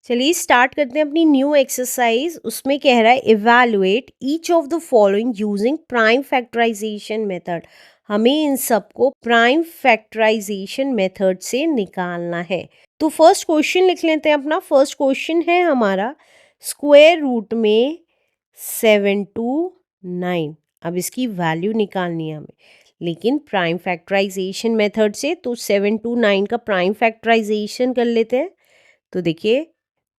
चलिए स्टार्ट करते हैं अपनी न्यू एक्सरसाइज। उसमें कह रहा है evaluate each of the following using prime factorisation method. हमें इन सबको प्राइम फैक्टराइजेशन मेथड से निकालना है। तो फर्स्ट क्वेश्चन लिख लेते हैं अपना। फर्स्ट क्वेश्चन है हमारा स्क्वायर रूट में 7 to 9। अब इसकी वैल्यू निकालनी है हमें, लेकिन प्राइम फैक्टराइजेशन मेथड से। तो 7 to 9 का प्राइम फैक्टराइजेशन कर लेते हैं। तो देखिए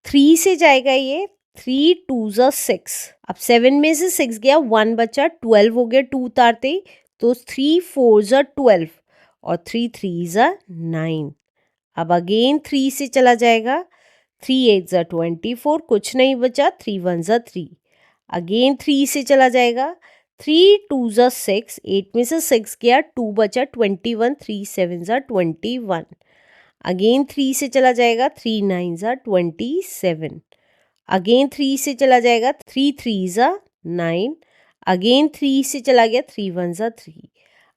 3 से जाएगा ये, 3 2 ज़ा 6। अब 7 में से 6 गया, 1 बचा, 12 हो गया 2 उतारते ही। तो 3 4 ज़ा 12 और 3 3 ज़ा 9। अब अगेन 3 से चला जाएगा, 3 8 ज़ा 24, कुछ नहीं बचा, 3 1 ज़ा 3। अगेन 3 से चला जाएगा, 3 2 ज़ा 6, 8 में से 6 गया, 2 बचा, 21, 3 7 ज़ा 21। अगेन 3 से चला जाएगा, 3 9 ज़ा 27। अगेन 3 से चला जाएगा, 3 3 ज़ा 9। अगेन 3 से चला गया, 3 1 ज़ा 3।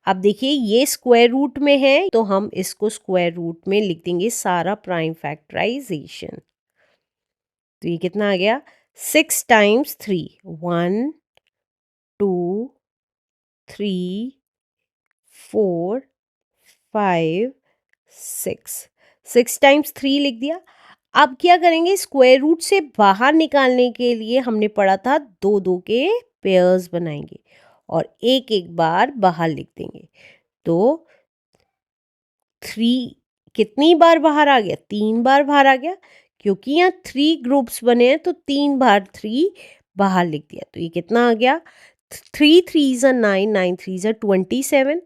अब देखिए ये स्क्वायर रूट में है, तो हम इसको स्क्वायर रूट में लिख देंगे सारा प्राइम फैक्टराइजेशन। तो ये कितना आ गया, 6 टाइम्स 3, 1 2 3 4 5 6। 6 टाइम्स 3 लिख दिया। अब क्या करेंगे, स्क्वायर रूट से बाहर निकालने के लिए हमने पढ़ा था 2 2 के पेयर्स बनाएंगे और एक एक बार बाहर लिख देंगे। तो 3 कितनी बार बाहर आ गया, 3 बार बाहर आ गया, क्योंकि यहाँ 3 ग्रुप्स बने हैं तो 3 बार 3 बाहर लिख दिया। तो ये कितना आ गया, 3 3 ज़ा 9, 9 3 ज़ा 27।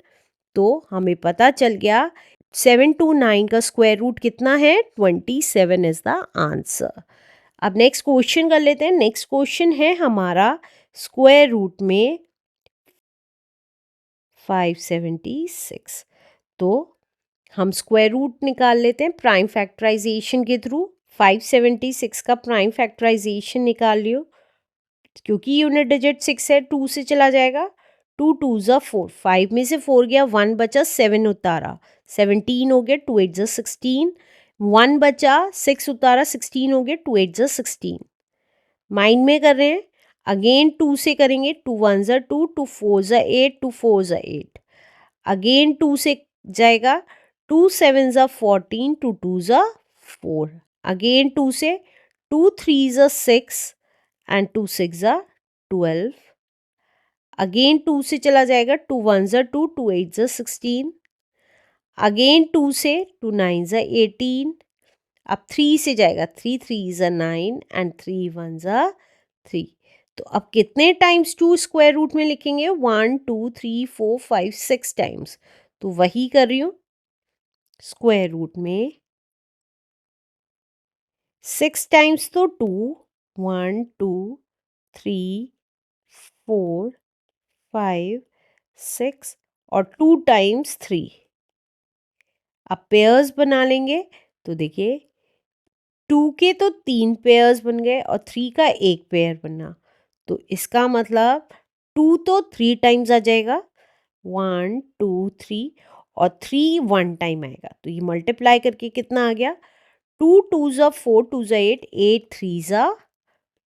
तो हमें पता चल गया 7 to 9 का स्क्वायर रूट कितना है, 27 इज द आंसर। अब नेक्स्ट क्वेश्चन कर लेते हैं। नेक्स्ट क्वेश्चन है हमारा स्क्वायर रूट में 576। तो हम स्क्वायर रूट निकाल लेते हैं प्राइम फैक्टराइजेशन के थ्रू। 576 का प्राइम फैक्टराइजेशन निकाल लियो, क्योंकि यूनिट डिजिट 6 है, 2 से चला जाएगा, 2 2 ज़ा 4, 5 में से 4 गया, 1 बचा, 7 उतारा, 17 हो गया, 2 8 ज़ा 16, 1 बचा, 6 उतारा, 16 हो गया, 2 8 ज़ा 16। माइंड में कर रहे हैं, अगेन 2 से करेंगे, 2 1 ज़ा 2, 2 4 ज़ा 8, 2 4 ज़ा 8। अगेन 2 से जाएगा, 2 7 ज़ा 14, 2 2 ज़ा 4। अगेन 2 से, 2 3 ज़ा 6 एंड 2 6 ज़ा 12। अगेन 2 से चला जाएगा, 2 1 ज़ा 2, 2 8 ज़ा 16। अगेन 2 से, 2 9 ज़ा 18। अब 3 से जाएगा, 3 3 ज़ा 9 एंड 3 1 ज़ा 3। तो अब कितने टाइम्स 2 स्क्वायर रूट में लिखेंगे, 1 2 3 4 5 6 टाइम्स। तो वही कर रही हूँ, स्क्वायर रूट में 6 टाइम्स तो 2, 1 2 3 4 5 6 और 2 टाइम्स 3। अब पेयर्स बना लेंगे। तो देखिए 2 के तो 3 पेयर्स बन गए और 3 का एक पेयर बना। तो इसका मतलब 2 तो 3 टाइम्स आ जाएगा, 1 2 3, और 3 1 टाइम आएगा। तो ये मल्टीप्लाई करके कितना आ गया, 2 2 ज़ा 4, 2 ज़ा 8, 8 3 ज़ा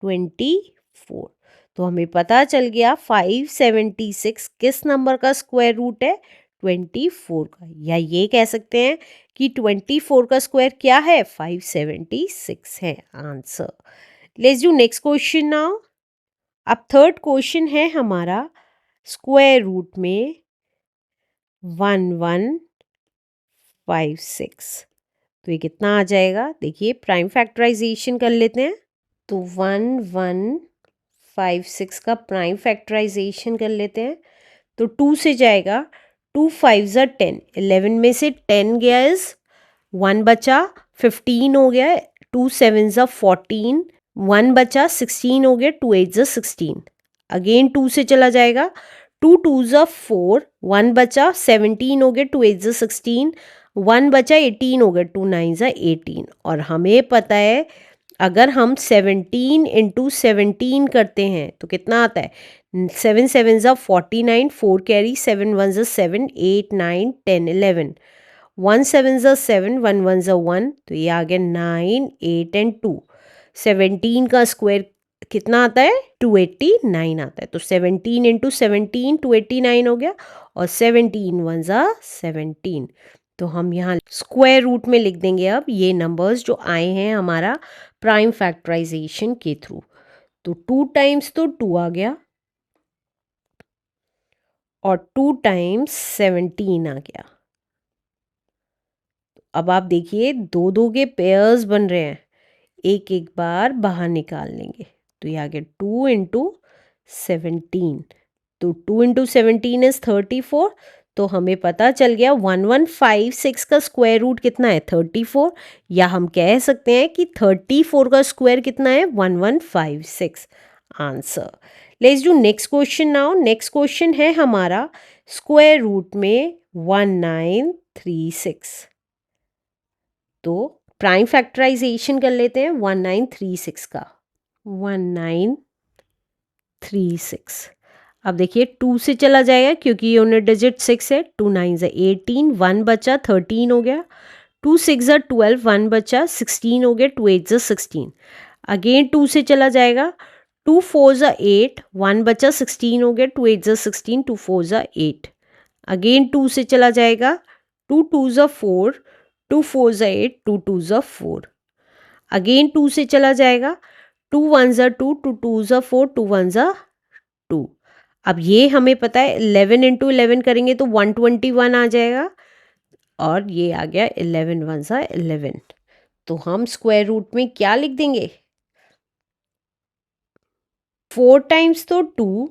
24। तो हमें पता चल गया 576 किस नंबर का स्क्वायर रूट है, 24 का। या ये कह सकते हैं कि 24 का स्क्वायर क्या है, 576 है answer. Let's do next question now. अब थर्ड क्वेश्चन है हमारा स्क्वायर रूट में 1156। तो ये कितना आ जाएगा, देखिए प्राइम फैक्टराइजेशन कर लेते हैं। तो 1156 का प्राइम फैक्टराइजेशन कर लेते हैं। तो 2 से जाएगा, 2 5 ज़ा 10, 11 में से 10 गया इज 1 बचा, 15 हो गया, 2 7 ज़ा 14, 1 बचा, 16 हो गया, 2 8 ज़ा 16। अगेन 2 से चला जाएगा, 2 2 ज़ा 4, 1 बचा, 17 हो गया, 2 8 ज़ा 16, 1 बचा, 18 हो गया, 2 9 ज़ा 18। और हमें पता है अगर हम 17 इंटू 17 करते हैं तो कितना आता है, 7 7 ज़ा 49, 4 कैरी, 7 1 ज़ा 7, 8 9 10 11, 1 7 ज़ा 7, 1 1 ज़ा 1, तो ये आ गया 9 8 एंड 2। 17 का स्क्वायर कितना आता है? 289 आता है। तो 17 इंटू 17 289 हो गया, और 17 1 ज़ा 17। तो हम यहाँ स्क्वायर रूट में लिख देंगे अब ये नंबर्स जो आए हैं हमारा प्राइम फैक्टराइजेशन के थ्रू। तो 2 टाइम्स तो 2 आ गया, और 2 टाइम्स 17 आ गया। अब आप देखिए दो दो के पेयर्स बन रहे हैं, एक एक बार बाहर निकाल लेंगे। तो ये आ गया 2 इंटू 17। तो 2 इंटू 17 इज 34। तो हमें पता चल गया 1156 का स्क्वायर रूट कितना है? 34। या हम कह सकते हैं कि 34 का स्क्वायर कितना है? 1156। Answer. Let's do next question now. Next question है हमारा स्क्वायर रूट में 1936। तो प्राइम फैक्टराइजेशन कर लेते हैं 1936 का। 1936। अब देखिए 2 से चला जाएगा क्योंकि यूनिट डिजिट 6 है। 2 9 ज़ा 18, 1 बचा 13 हो गया। 2 6 ज़ा 12, 1 बचा 16 हो गया। 2 8 ज़ा 16। अगेन 2 से चला जाएगा। 2 4 ज़ा 8, 1 बचा 16 हो गया। 2 8 ज़ा 16, 2 4 ज़ा 8। अगेन 2 से चला जाएगा। 2 2 ज़ा 4, 2 4 ज़ा 8, 2 2 ज़ा 4। अगेन 2 से चला जाएगा। 2 1 ज़ा 2, 2 2 ज़ा 4, 2 1 ज़ा 2। अब ये हमें पता है 11 इंटू 11 करेंगे तो 121 आ जाएगा, और ये आ गया 11 1 ज़ा 11। तो हम स्क्वायर रूट में क्या लिख देंगे? 4 टाइम्स तो 2,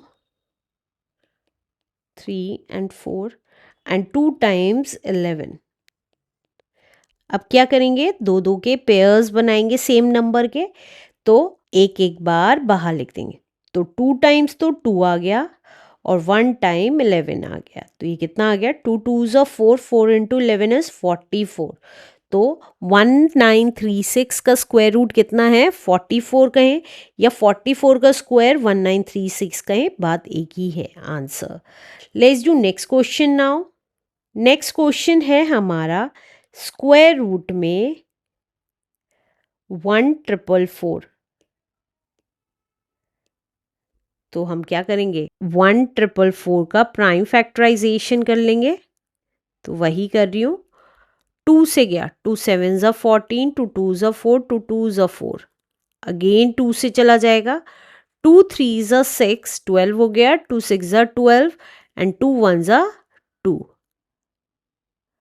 3 एंड 4, एंड 2 टाइम्स 11। अब क्या करेंगे? दो दो के पेयर्स बनाएंगे सेम नंबर के, तो एक एक बार बाहर लिख देंगे। तो 2 टाइम्स तो 2 आ गया, और 1 टाइम 11 आ गया। तो ये कितना आ गया? 2 2 ज़ा 4, 4 इंटू 11 इज 44। तो 1936 का स्क्वायर रूट कितना है? 44 कहें या 44 का स्क्वायर 1936 कहें, बात एक ही है। Answer. Let's do next question now. Next question है हमारा स्क्वायर रूट में 1444। तो हम क्या करेंगे? 1444 का प्राइम फैक्टराइजेशन कर लेंगे। तो वही कर रही हूँ। 2 से गया, 2 7 ज़ा 14, 2 2 ज़ा 4, 2 2 ज़ा 4। अगेन 2 से चला जाएगा। 2 3 ज़ा 6, 12 हो गया। 2 6 ज़ा 12, एंड 2 1 ज़ा 2।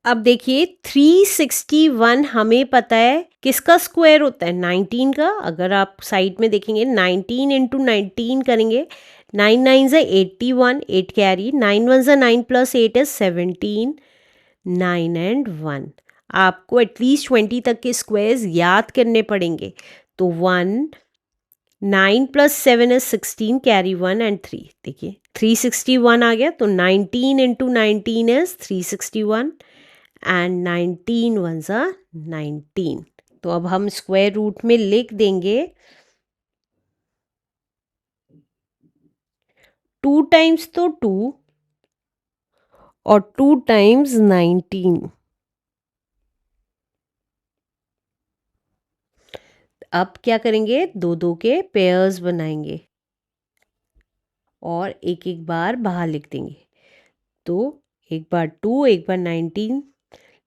अब देखिए 361 हमें पता है किसका स्क्वायर होता है? 19 का। अगर आप साइड में देखेंगे 19 इंटू 19 करेंगे, 9 9 ज़ा 81, 8 कैरी, 9 1 ज़ा 9 प्लस 8 इज 17, 9 एंड 1। आपको एटलीस्ट 20 तक के स्क्वायर्स याद करने पड़ेंगे। तो 1, 9 प्लस 7 इज 16, कैरी 1 एंड 3। देखिए 361 आ गया। तो 19 इंटू 19 इज 361, एंड 19 1 ज़ा 19। तो अब हम स्क्वायर रूट में लिख देंगे 2 टाइम्स तो 2, और 2 टाइम्स 19। अब क्या करेंगे? दो दो के पेयर्स बनाएंगे, और एक एक बार बाहर लिख देंगे। तो एक बार 2, एक बार 19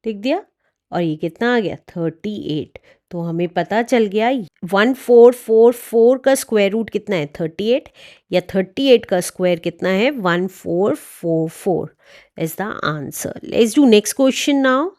लिख दिया, और ये कितना आ गया? 38। तो हमें पता चल गया 1444 का स्क्वायर रूट कितना है? 38। या 38 का स्क्वायर कितना है? 1444 is the answer. Let's do next question now.